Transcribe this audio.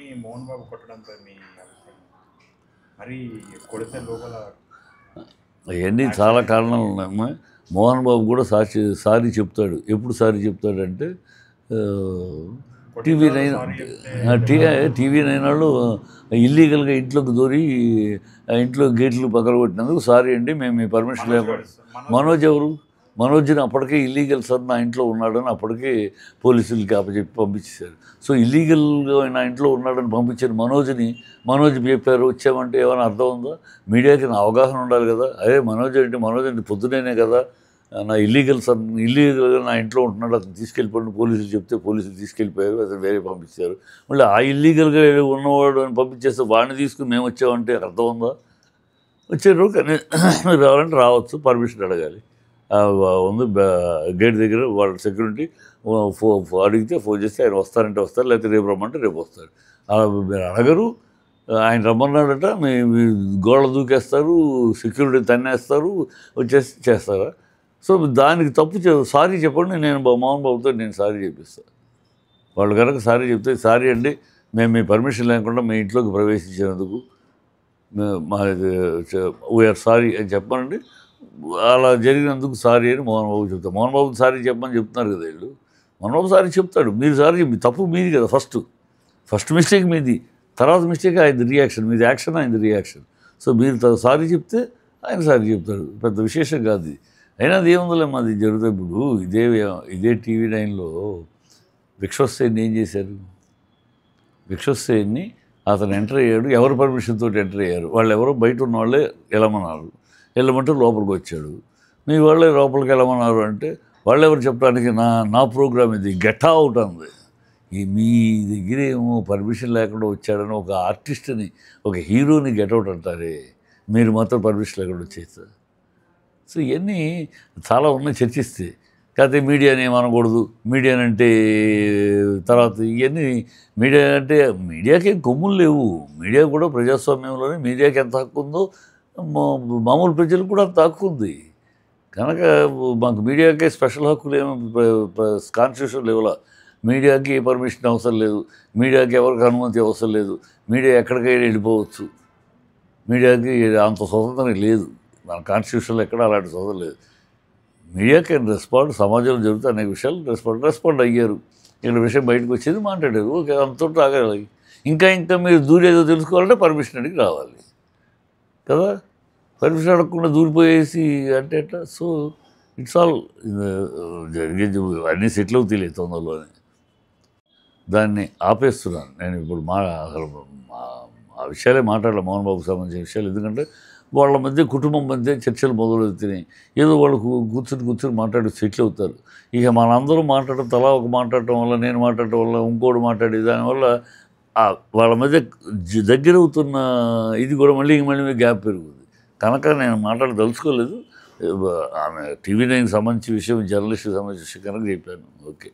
అమ్మాయిని మోహన్ బాబు కొట్టడంపై మీ అభిప్రాయం? మరి కొడితే లోపల అవన్నీ చాలా కారణాలు ఉన్నాయమ్మా. మోహన్ బాబు కూడా సారీ చెప్తాడు. ఎప్పుడు సారీ చెప్తాడంటే టీవీ నైన్ టీవీ నైన్ వాళ్ళు ఇల్లీగల్గా ఇంట్లోకి దూరి ఇంట్లో గేట్లు పగలగొట్టినందుకు సారీ అండి, మేము మీ పర్మిషన్ లేకుండా. మనోజ్ ఎవరు? మనోజ్ని అప్పటికే ఇల్లీగల్ సార్ నా ఇంట్లో ఉన్నాడని అప్పటికే పోలీసులకి అప్పచెప్పి పంపించేశారు. సో ఇల్లీగల్గా నా ఇంట్లో ఉన్నాడని పంపించిన మనోజ్ చెప్పారు వచ్చామంటే ఏమైనా అర్థం ఉందా? మీడియాకి నా అవగాహన ఉండాలి కదా. అదే మనోజ్ అంటే పొద్దునేనే కదా నా ఇల్లీగల్గా నా ఇంట్లో ఉంటున్నాడు, అతను తీసుకెళ్ళిపోయిన పోలీసులు చెప్తే పోలీసులు తీసుకెళ్ళిపోయారు, అతను వేరే పంపించారు. మళ్ళీ ఆ ఇల్లీగల్గా ఉన్నవాడు అని పంపించేస్తే వాడిని తీసుకుని మేము వచ్చామంటే అర్థం ఉందా? వచ్చారు కానీ మీరు రావాలంటే రావచ్చు, పర్మిషన్ అడగాలి. ఉంది గేట్ దగ్గర వాళ్ళ సెక్యూరిటీ అడిగితే ఫోన్ చేస్తే ఆయన వస్తారంటే వస్తారు, లేకపోతే రేపు రమ్మంటే రేపు వస్తారు. మీరు అడగరు, ఆయన రమ్మన్నాడట మీ గోడ దూకేస్తారు, సెక్యూరిటీ తన్నేస్తారు, వచ్చేసి చేస్తారా? సో దానికి తప్పు సారీ చెప్పండి, నేను మోహన్ బాబుతో నేను సారీ చెప్పిస్తాను. వాళ్ళు కనుక సారీ చెప్తే సారీ అండి, మేము మీ పర్మిషన్ లేకుండా మీ ఇంట్లోకి ప్రవేశించినందుకు వీఆర్ సారీ అని చెప్పండి, అలా జరిగినందుకు సారీ అని మోహన్ బాబు చెప్తారు. మోహన్ బాబు సారీ చెప్పమని చెప్తున్నారు కదా వీళ్ళు. మోహన్ బాబు సారీ చెప్తాడు, మీరు సారీ చెప్పి తప్పు మీది కదా. ఫస్ట్ మిస్టేక్ మీది, తర్వాత మిస్టేక్ ఆయన రియాక్షన్, మీది యాక్షన్ ఆయన రియాక్షన్. సో మీరు సారీ చెప్తే ఆయన సారీ చెప్తాడు, పెద్ద విశేషం కాదు ఇది. అయినా అది ఏముందిలే మాది జరుగుతుంది. ఇప్పుడు ఇదే టీవీ నైన్లో విశ్వసేన్ని ఏం చేశారు? విశ్వసేన్ని అతను ఎంటర్ అయ్యాడు, ఎవరి పర్మిషన్తో ఎంటర్ అయ్యారు? వాళ్ళు ఎవరో బయట ఉన్న వాళ్ళే వెళ్ళమంటే లోపలికి వచ్చాడు. మీ వాళ్ళే లోపలికి వెళ్ళమన్నారు అంటే వాళ్ళు ఎవరు చెప్పడానికి నా ప్రోగ్రామ్ ఇది గెట్ అవుట్ అంది. మీ దగ్గర ఏమో పర్మిషన్ లేకుండా వచ్చాడని ఒక ఆర్టిస్ట్ని, ఒక హీరోని గెట్అవుట్ అంటారే, మీరు మాత్రం పర్మిషన్ లేకుండా వచ్చేస్తారు. సో ఇవన్నీ చాలా ఉన్నాయి చర్చిస్తే. కాకపోతే మీడియాని ఏమనకూడదు, మీడియానంటే తర్వాత ఇవన్నీ మీడియాకి కొమ్ములు లేవు. మీడియా కూడా ప్రజాస్వామ్యంలోనే మీడియాకి ఎంత హక్కు ఉందో మామూలు ప్రజలకు కూడా అంత హక్కు ఉంది. కనుక మాకు మీడియాకే స్పెషల్ హక్కులు ఏమో కాన్స్టిట్యూషన్ లెవెలా మీడియాకి పర్మిషన్ అవసరం లేదు, మీడియాకి ఎవరికి అనుమతి అవసరం లేదు, మీడియా ఎక్కడికైనా వెళ్ళిపోవచ్చు, మీడియాకి అంత స్వతంత్రం లేదు. మన కాన్స్టిట్యూషన్లో ఎక్కడ అలాంటి స్వతంత్రం లేదు. మీడియా కెన్ రెస్పాండ్, సమాజంలో జరుగుతున్న అనేక విషయాలు రెస్పాండ్ అయ్యారు. ఇక్కడ విషయం బయటకు వచ్చేది మాట్లాడారు, ఓకే అంతతో ఆగాలి. ఇంకా మీరు దూరేదో తెలుసుకోవాలంటే పర్మిషన్ అడిగి రావాలి కదా. పర్మిషన్ అడగకుండా దూరిపోయేసి అంటే ఎట్లా? సో ఇట్స్ ఆల్ జరిగేది అన్నీ సెటిల్ అవుతాయి తొందరలోనే. దాన్ని ఆపేస్తున్నాను నేను ఇప్పుడు. అసలు ఆ విషయాలే మాట్లాడాలి, మోహన్ బాబుకి సంబంధించిన విషయాలు. ఎందుకంటే వాళ్ళ మధ్య కుటుంబం మధ్య చర్చలు మొదలవుతున్నాయి. ఏదో వాళ్ళు కూర్చుని మాట్లాడి సెటిల్ అవుతారు. ఇక మనందరూ తలా ఒక మాట్లాడటం వల్ల, నేను మాట్లాడటం వల్ల, ఇంకోటి మాట్లాడే దానివల్ల వాళ్ళ మధ్య దగ్గర అవుతున్న ఇది కూడా మళ్ళీ గ్యాప్ పెరుగుతుంది. కనుక నేను మాట్లాడదలుచుకోలేదు. ఆమె టీవీ నైన్కి సంబంధించిన విషయం, జర్నలిస్ట్కి సంబంధించిన విషయం కనుక చెప్పాను. ఓకే.